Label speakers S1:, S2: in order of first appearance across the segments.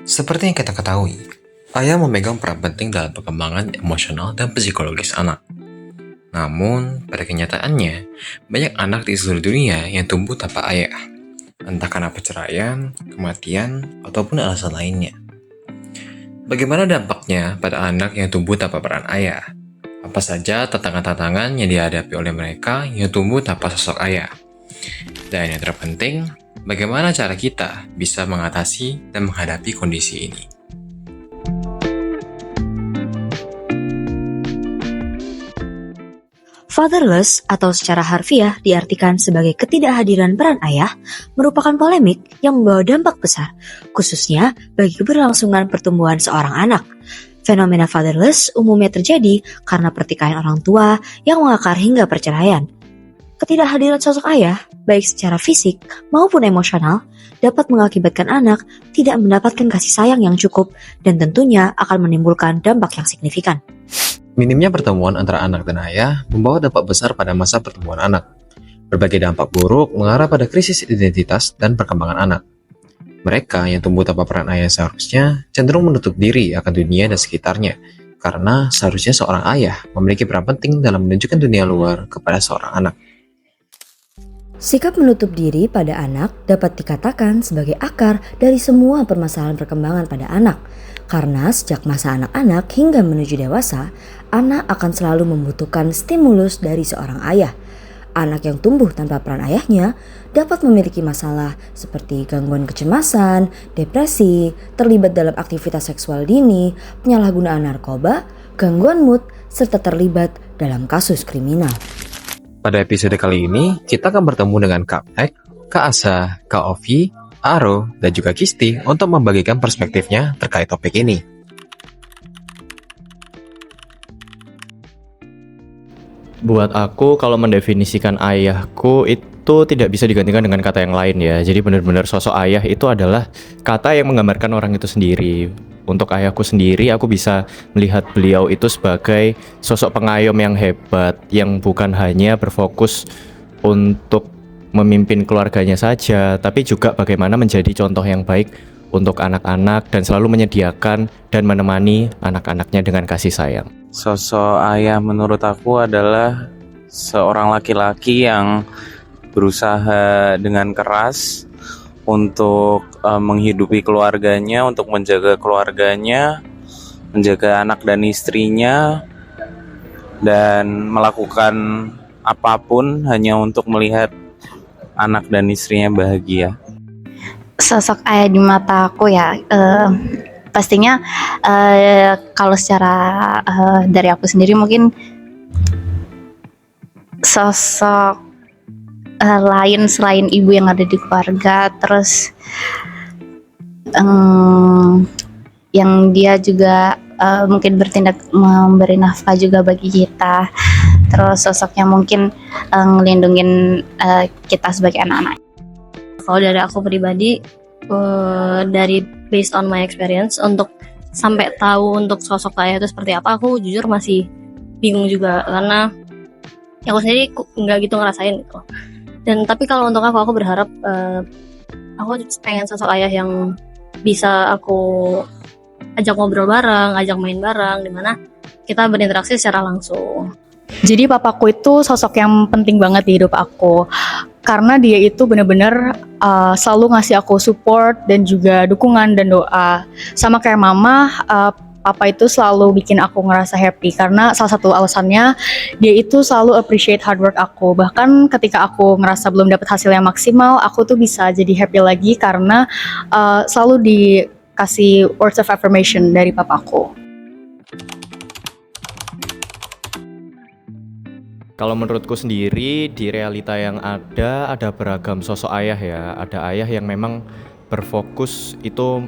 S1: Seperti yang kita ketahui, ayah memegang peran penting dalam perkembangan emosional dan psikologis anak. Namun, pada kenyataannya, banyak anak di seluruh dunia yang tumbuh tanpa ayah, entah karena perceraian, kematian, ataupun alasan lainnya. Bagaimana dampaknya pada anak yang tumbuh tanpa peran ayah? Apa saja tantangan-tantangan yang dihadapi oleh mereka yang tumbuh tanpa sosok ayah? Dan yang terpenting, bagaimana cara kita bisa mengatasi dan menghadapi kondisi ini?
S2: Fatherless atau secara harfiah diartikan sebagai ketidakhadiran peran ayah merupakan polemik yang membawa dampak besar, khususnya bagi keberlangsungan pertumbuhan seorang anak. Fenomena fatherless umumnya terjadi karena pertikaian orang tua yang mengakar hingga perceraian. Ketidakhadiran sosok ayah, baik secara fisik maupun emosional, dapat mengakibatkan anak tidak mendapatkan kasih sayang yang cukup dan tentunya akan menimbulkan dampak yang signifikan.
S1: Minimnya pertemuan antara anak dan ayah membawa dampak besar pada masa pertumbuhan anak. Berbagai dampak buruk mengarah pada krisis identitas dan perkembangan anak. Mereka yang tumbuh tanpa peran ayah seharusnya cenderung menutup diri akan dunia dan sekitarnya, karena seharusnya seorang ayah memiliki peran penting dalam menunjukkan dunia luar kepada seorang anak.
S2: Sikap menutup diri pada anak dapat dikatakan sebagai akar dari semua permasalahan perkembangan pada anak. Karena sejak masa anak-anak hingga menuju dewasa, anak akan selalu membutuhkan stimulus dari seorang ayah. Anak yang tumbuh tanpa peran ayahnya dapat memiliki masalah seperti gangguan kecemasan, depresi, terlibat dalam aktivitas seksual dini, penyalahgunaan narkoba, gangguan mood, serta terlibat dalam kasus kriminal.
S1: Pada episode kali ini, kita akan bertemu dengan Kak Ek, Kak Asa, Kak Ovi, Aro, dan juga Kisti untuk membagikan perspektifnya terkait topik ini.
S3: Buat aku, kalau mendefinisikan ayahku itu tidak bisa digantikan dengan kata yang lain ya. Jadi benar-benar sosok ayah itu adalah kata yang menggambarkan orang itu sendiri. Untuk ayahku sendiri, aku bisa melihat beliau itu sebagai sosok pengayom yang hebat, yang bukan hanya berfokus untuk memimpin keluarganya saja, tapi juga bagaimana menjadi contoh yang baik untuk anak-anak dan selalu menyediakan dan menemani anak-anaknya dengan kasih sayang.
S4: Sosok ayah menurut aku adalah seorang laki-laki yang berusaha dengan keras untuk menghidupi keluarganya, untuk menjaga keluarganya, menjaga anak dan istrinya, dan melakukan apapun hanya untuk melihat anak dan istrinya bahagia.
S5: Sosok ayah di mata aku ya, pastinya kalau secara dari aku sendiri mungkin sosok lain selain ibu yang ada di keluarga, terus yang dia juga mungkin bertindak memberi nafkah juga bagi kita, terus sosoknya mungkin ngelindungin kita sebagai anak-anak.
S6: Kalau dari aku pribadi, dari based on my experience, untuk sampai tahu untuk sosok ayah itu seperti apa, aku jujur masih bingung juga, karena aku sendiri nggak gitu ngerasain gitu. Dan tapi kalau untuk aku berharap aku pengen sosok ayah yang bisa aku ajak ngobrol bareng, ajak main bareng, dimana kita berinteraksi secara langsung.
S7: Jadi papaku itu sosok yang penting banget di hidup aku, karena dia itu benar-benar selalu ngasih aku support dan juga dukungan dan doa. Sama kayak mama, papa itu selalu bikin aku ngerasa happy, karena salah satu alasannya dia itu selalu appreciate hard work aku. Bahkan ketika aku ngerasa belum dapat hasil yang maksimal, aku tuh bisa jadi happy lagi karena selalu dikasih words of affirmation dari papaku.
S3: Kalau menurutku sendiri, di realita yang ada beragam sosok ayah ya. Ada ayah yang memang berfokus itu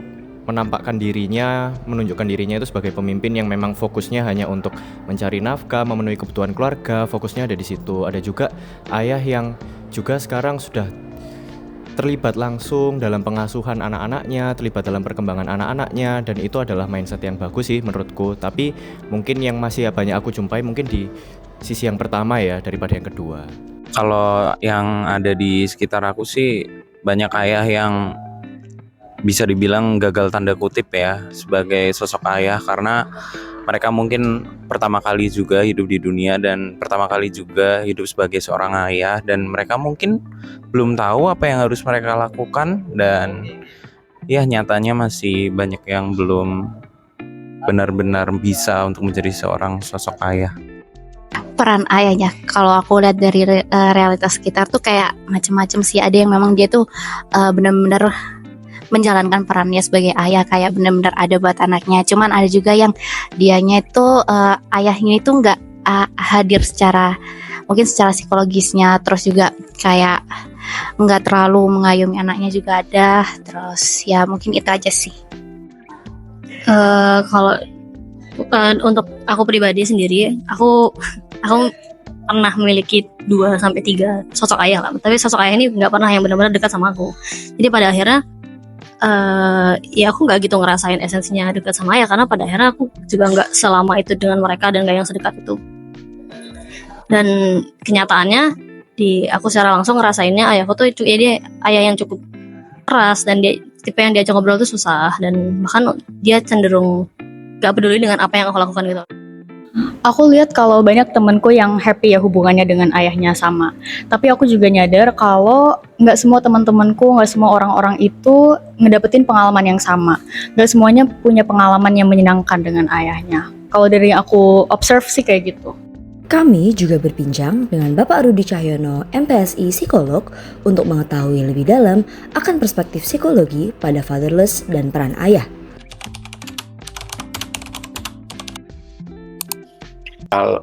S3: menampakkan dirinya, menunjukkan dirinya itu sebagai pemimpin yang memang fokusnya hanya untuk mencari nafkah, memenuhi kebutuhan keluarga, fokusnya ada di situ. Ada juga ayah yang juga sekarang sudah terlibat langsung dalam pengasuhan anak-anaknya, terlibat dalam perkembangan anak-anaknya, dan itu adalah mindset yang bagus sih menurutku. Tapi mungkin yang masih banyak aku jumpai mungkin di sisi yang pertama ya daripada yang kedua.
S4: Kalau yang ada di sekitar aku sih banyak ayah yang bisa dibilang gagal tanda kutip ya sebagai sosok ayah, karena mereka mungkin pertama kali juga hidup di dunia dan pertama kali juga hidup sebagai seorang ayah, dan mereka mungkin belum tahu apa yang harus mereka lakukan, dan ya nyatanya masih banyak yang belum benar-benar bisa untuk menjadi seorang sosok ayah.
S5: Peran ayahnya, kalau aku lihat dari realitas sekitar tuh kayak macam-macam sih. Ada yang memang dia tuh benar-benar menjalankan perannya sebagai ayah, kayak benar-benar ada buat anaknya. Cuman ada juga yang dianya itu ayahnya itu nggak hadir mungkin secara psikologisnya, terus juga kayak nggak terlalu mengayomi anaknya juga ada. Terus ya mungkin itu aja sih.
S6: Kalau untuk aku pribadi sendiri, aku pernah memiliki 2 sampai 3 sosok ayah lah. Tapi sosok ayah ini nggak pernah yang benar-benar dekat sama aku. Jadi pada akhirnya ya aku nggak gitu ngerasain esensinya dekat sama ayah, karena pada akhirnya aku juga nggak selama itu dengan mereka dan nggak yang sedekat itu. Dan kenyataannya aku secara langsung ngerasainnya ayahku tuh ya dia ayah yang cukup keras, dan dia tipe yang diajak ngobrol tuh susah, dan bahkan dia cenderung gak peduli dengan apa yang aku lakukan gitu.
S7: Aku lihat kalau banyak temenku yang happy ya hubungannya dengan ayahnya sama. Tapi aku juga nyadar kalau nggak semua teman-temanku, nggak semua orang-orang itu ngedapetin pengalaman yang sama. Nggak semuanya punya pengalaman yang menyenangkan dengan ayahnya. Kalau dari yang aku observe sih kayak gitu.
S2: Kami juga berbincang dengan Bapak Rudi Cahyono, MPSI Psikolog, untuk mengetahui lebih dalam akan perspektif psikologi pada fatherless dan peran ayah.
S8: Kalau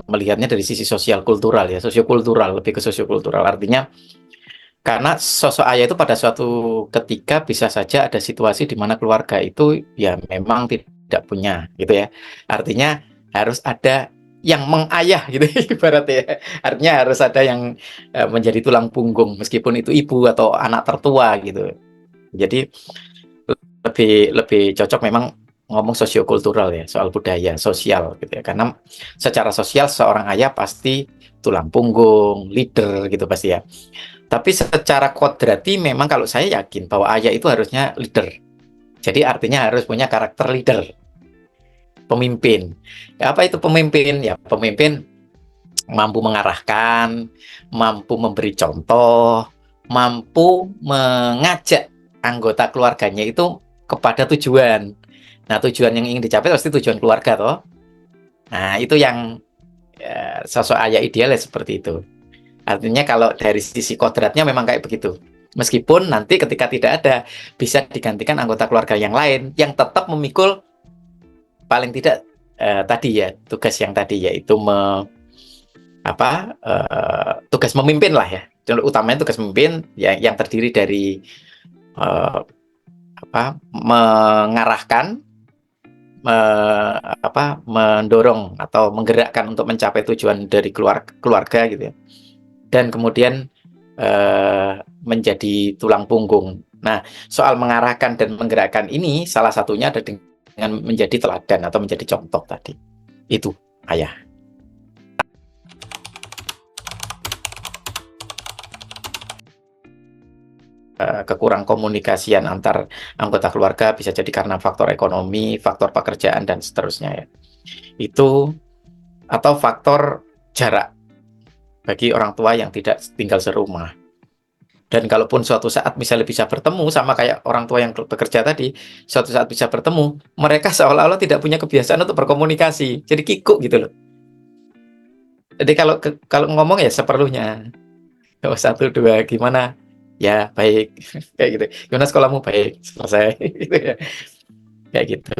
S8: melihatnya dari sisi sosial kultural ya, sosiokultural, lebih ke sosiokultural. Artinya karena sosok ayah itu pada suatu ketika bisa saja ada situasi di mana keluarga itu ya memang tidak punya gitu ya. Artinya harus ada yang mengayah gitu ibaratnya. Artinya harus ada yang menjadi tulang punggung meskipun itu ibu atau anak tertua gitu. Jadi lebih cocok memang ngomong sosiokultural ya, soal budaya sosial gitu ya. Karena secara sosial seorang ayah pasti tulang punggung, leader gitu pasti ya. Tapi secara kodrati memang kalau saya yakin bahwa ayah itu harusnya leader. Jadi artinya harus punya karakter leader. Pemimpin. Ya, apa itu pemimpin? Ya pemimpin mampu mengarahkan, mampu memberi contoh, mampu mengajak anggota keluarganya itu kepada tujuan. Nah, tujuan yang ingin dicapai pasti tujuan keluarga toh. Nah, itu yang sosok ayah idealnya seperti itu. Artinya kalau dari sisi kodratnya memang kayak begitu. Meskipun nanti ketika tidak ada, bisa digantikan anggota keluarga yang lain yang tetap memikul paling tidak tadi ya, tugas yang tadi yaitu tugas memimpin lah ya. Utamanya tugas memimpin yang terdiri dari mengarahkan, mendorong atau menggerakkan untuk mencapai tujuan dari keluarga gitu ya. Dan kemudian menjadi tulang punggung. Nah, soal mengarahkan dan menggerakkan ini salah satunya ada dengan menjadi teladan atau menjadi contoh tadi. Itu ayah. Kekurang komunikasian antar anggota keluarga bisa jadi karena faktor ekonomi, faktor pekerjaan dan seterusnya ya. Itu atau faktor jarak bagi orang tua yang tidak tinggal serumah. Dan kalaupun suatu saat misalnya bisa bertemu, sama kayak orang tua yang bekerja tadi, suatu saat bisa bertemu, mereka seolah-olah tidak punya kebiasaan untuk berkomunikasi. Jadi kikuk gitu loh. Jadi kalau ngomong ya seperlunya. Oh, 1, 2, gimana? Ya, baik. Kayak gitu. Gimana sekolahmu? Baik. Selesai. Kayak gitu.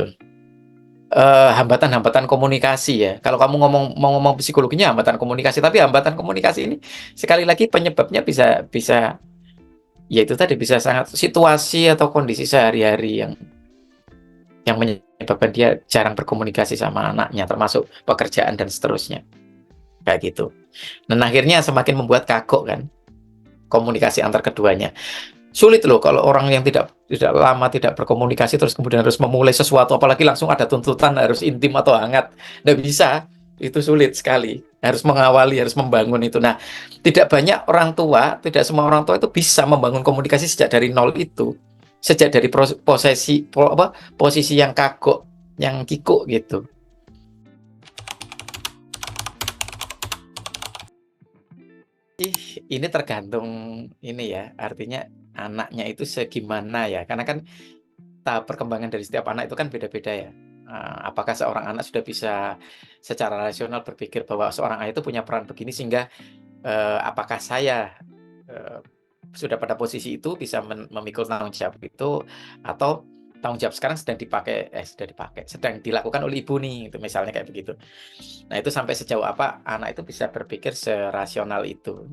S8: Hambatan-hambatan komunikasi ya. Kalau kamu mau ngomong psikologinya hambatan komunikasi, tapi hambatan komunikasi ini sekali lagi penyebabnya bisa ya itu tadi, bisa sangat situasi atau kondisi sehari-hari yang menyebabkan dia jarang berkomunikasi sama anaknya, termasuk pekerjaan dan seterusnya. Kayak gitu. Dan akhirnya semakin membuat kagok kan komunikasi antar keduanya. Sulit loh kalau orang yang tidak lama tidak berkomunikasi terus kemudian harus memulai sesuatu, apalagi langsung ada tuntutan harus intim atau hangat. Nggak bisa. Itu sulit sekali. Harus mengawali, harus membangun itu. Nah, tidak banyak orang tua, tidak semua orang tua itu bisa membangun komunikasi sejak dari nol itu. sejak dari posisi yang kagok, yang kikuk gitu. Ini tergantung ini ya, artinya anaknya itu segimana ya, karena kan tahap perkembangan dari setiap anak itu kan beda-beda ya. Apakah seorang anak sudah bisa secara rasional berpikir bahwa seorang ayah itu punya peran begini sehingga, apakah saya, eee, sudah pada posisi itu bisa memikul tanggung jawab itu, atau tanggung jawab sekarang sedang dilakukan oleh ibu nih, itu misalnya kayak begitu. Nah, itu sampai sejauh apa anak itu bisa berpikir serasional itu.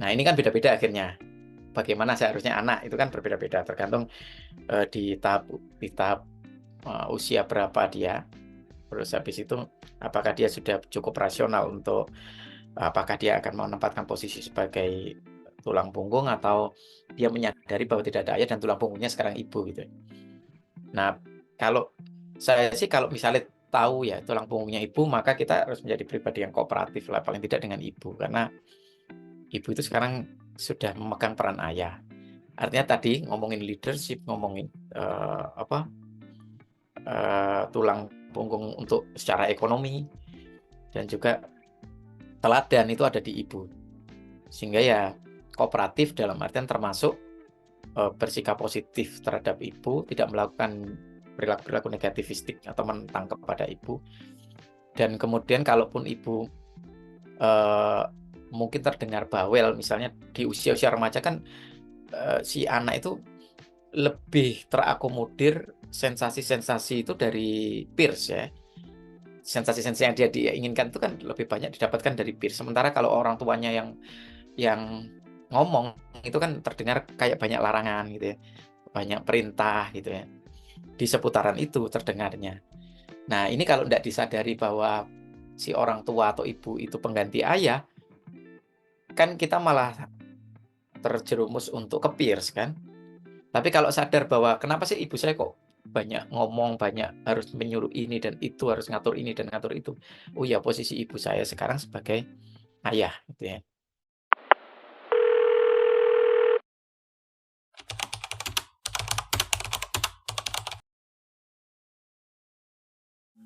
S8: Nah, ini kan beda-beda akhirnya. Bagaimana seharusnya anak itu kan berbeda-beda tergantung, di tahap, usia berapa dia, terus habis itu apakah dia sudah cukup rasional untuk apakah dia akan menempatkan posisi sebagai tulang punggung atau dia menyadari bahwa tidak ada ayah dan tulang punggungnya sekarang ibu gitu. Nah, kalau saya sih kalau misalnya tahu ya tulang punggungnya ibu, maka kita harus menjadi pribadi yang kooperatif lah paling tidak dengan ibu, karena ibu itu sekarang sudah memegang peran ayah. Artinya tadi ngomongin leadership, ngomongin, tulang punggung untuk secara ekonomi, dan juga teladan itu ada di ibu. Sehingga ya kooperatif dalam artian termasuk, bersikap positif terhadap ibu, tidak melakukan perilaku-perilaku negativistik atau menentang kepada ibu. Dan kemudian kalaupun ibu, eee, mungkin terdengar bawel, misalnya di usia-usia remaja kan, si anak itu lebih terakomodir sensasi-sensasi itu dari peers ya. Sensasi-sensasi yang dia inginkan itu kan lebih banyak didapatkan dari peers. Sementara kalau orang tuanya yang ngomong itu kan terdengar kayak banyak larangan gitu ya, banyak perintah gitu ya. Di seputaran itu terdengarnya. Nah, ini kalau tidak disadari bahwa si orang tua atau ibu itu pengganti ayah, kan kita malah terjerumus untuk ke peers kan. Tapi kalau sadar bahwa kenapa sih ibu saya kok banyak ngomong, banyak harus menyuruh ini dan itu, harus ngatur ini dan ngatur itu. Oh ya, posisi ibu saya sekarang sebagai ayah gitu ya.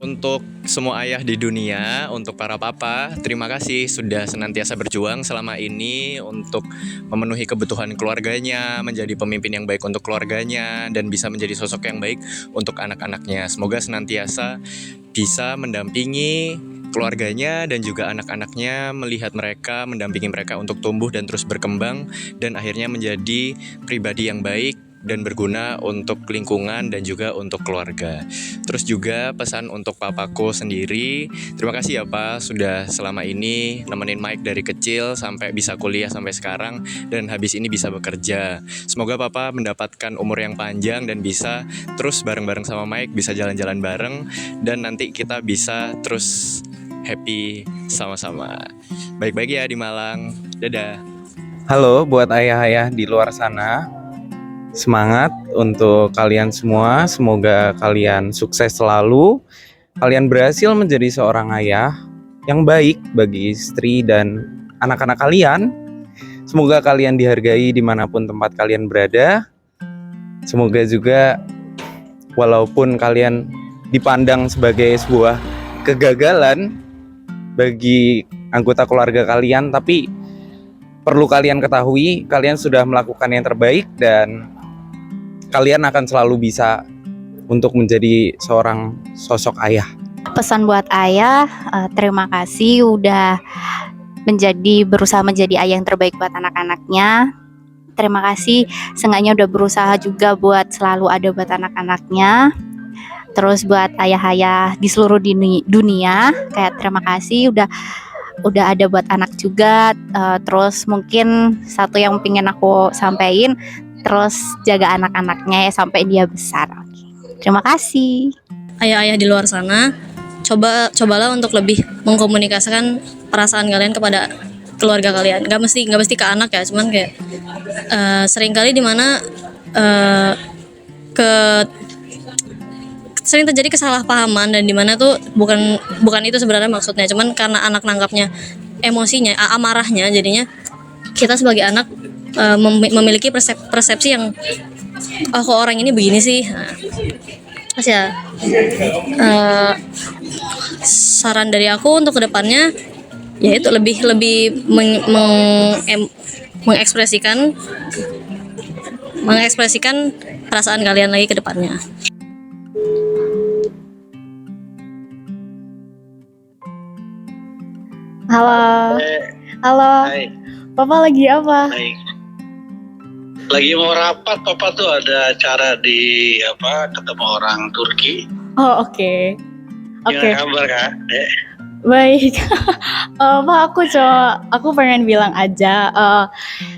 S3: Untuk semua ayah di dunia, untuk para papa, terima kasih sudah senantiasa berjuang selama ini untuk memenuhi kebutuhan keluarganya, menjadi pemimpin yang baik untuk keluarganya, dan bisa menjadi sosok yang baik untuk anak-anaknya. Semoga senantiasa bisa mendampingi keluarganya dan juga anak-anaknya, melihat mereka, mendampingi mereka untuk tumbuh dan terus berkembang, dan akhirnya menjadi pribadi yang baik dan berguna untuk lingkungan dan juga untuk keluarga. Terus juga pesan untuk papaku sendiri, terima kasih ya Pak sudah selama ini nemenin Mike dari kecil sampai bisa kuliah sampai sekarang dan habis ini bisa bekerja. Semoga Papa mendapatkan umur yang panjang dan bisa terus bareng-bareng sama Mike, bisa jalan-jalan bareng dan nanti kita bisa terus happy sama-sama. Baik-baik ya di Malang. Dadah.
S4: Halo buat ayah-ayah di luar sana. Semangat untuk kalian semua, semoga kalian sukses selalu. Kalian berhasil menjadi seorang ayah yang baik bagi istri dan anak-anak kalian. Semoga kalian dihargai dimanapun tempat kalian berada. Semoga juga walaupun kalian dipandang sebagai sebuah kegagalan bagi anggota keluarga kalian, tapi perlu kalian ketahui, kalian sudah melakukan yang terbaik dan kalian akan selalu bisa untuk menjadi seorang sosok ayah.
S5: Pesan buat ayah, terima kasih udah berusaha menjadi ayah yang terbaik buat anak-anaknya. Terima kasih seenggaknya udah berusaha juga buat selalu ada buat anak-anaknya. Terus buat ayah-ayah di seluruh dunia, kayak terima kasih udah ada buat anak juga. Terus mungkin satu yang pengen aku sampaikan, terus jaga anak-anaknya ya sampai dia besar. Oke. Terima kasih.
S6: Ayah-ayah di luar sana, cobalah untuk lebih mengkomunikasikan perasaan kalian kepada keluarga kalian. Gak mesti ke anak ya, cuman kayak seringkali dimana sering terjadi kesalahpahaman dan dimana tuh bukan itu sebenarnya maksudnya, cuman karena anak nanggapnya emosinya, amarahnya, jadinya kita sebagai anak memiliki persepsi yang oh kok orang ini begini sih. Nah, terus ya saran dari aku untuk kedepannya yaitu lebih lebih mengekspresikan perasaan kalian lagi ke depannya.
S7: Halo, halo.
S9: Hai,
S7: Papa lagi apa?
S9: baik. Lagi mau rapat, Papa tuh ada acara di ketemu orang Turki.
S7: Oh, oke. Oke,
S9: Gimana kabar Kak?
S7: baik. Pak, aku pengen bilang aja,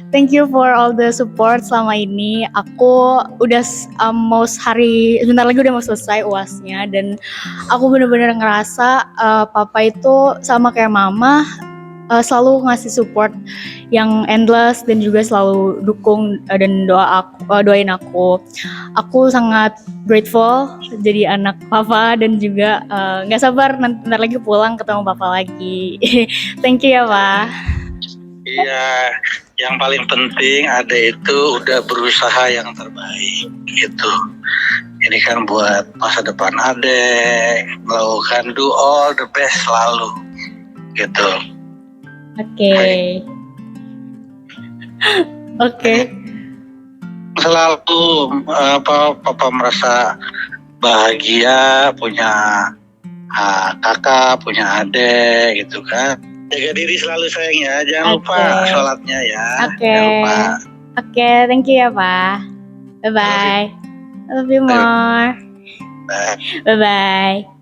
S7: thank you for all the support selama ini. Aku udah sebentar lagi udah mau selesai UASnya, dan aku bener-bener ngerasa Papa itu sama kayak Mama, selalu ngasih support yang endless dan juga selalu dukung dan doain aku. Aku sangat grateful jadi anak Papa, dan juga nggak sabar bentar lagi pulang ketemu Papa lagi. Thank you ya, Pak.
S9: Iya, yang paling penting Ade itu udah berusaha yang terbaik gitu. Ini kan buat masa depan Ade, melakukan do all the best selalu gitu.
S7: Oke. Oke.
S9: Selalu Papa merasa bahagia punya kakak, punya adik gitu kan. Jaga diri selalu sayang ya, jangan lupa
S7: Oke.
S9: sholatnya ya.
S7: Oke.
S9: Jangan lupa.
S7: Oke, thank you ya, Pak. Bye bye. I love you more.
S9: Bye.
S7: Bye bye.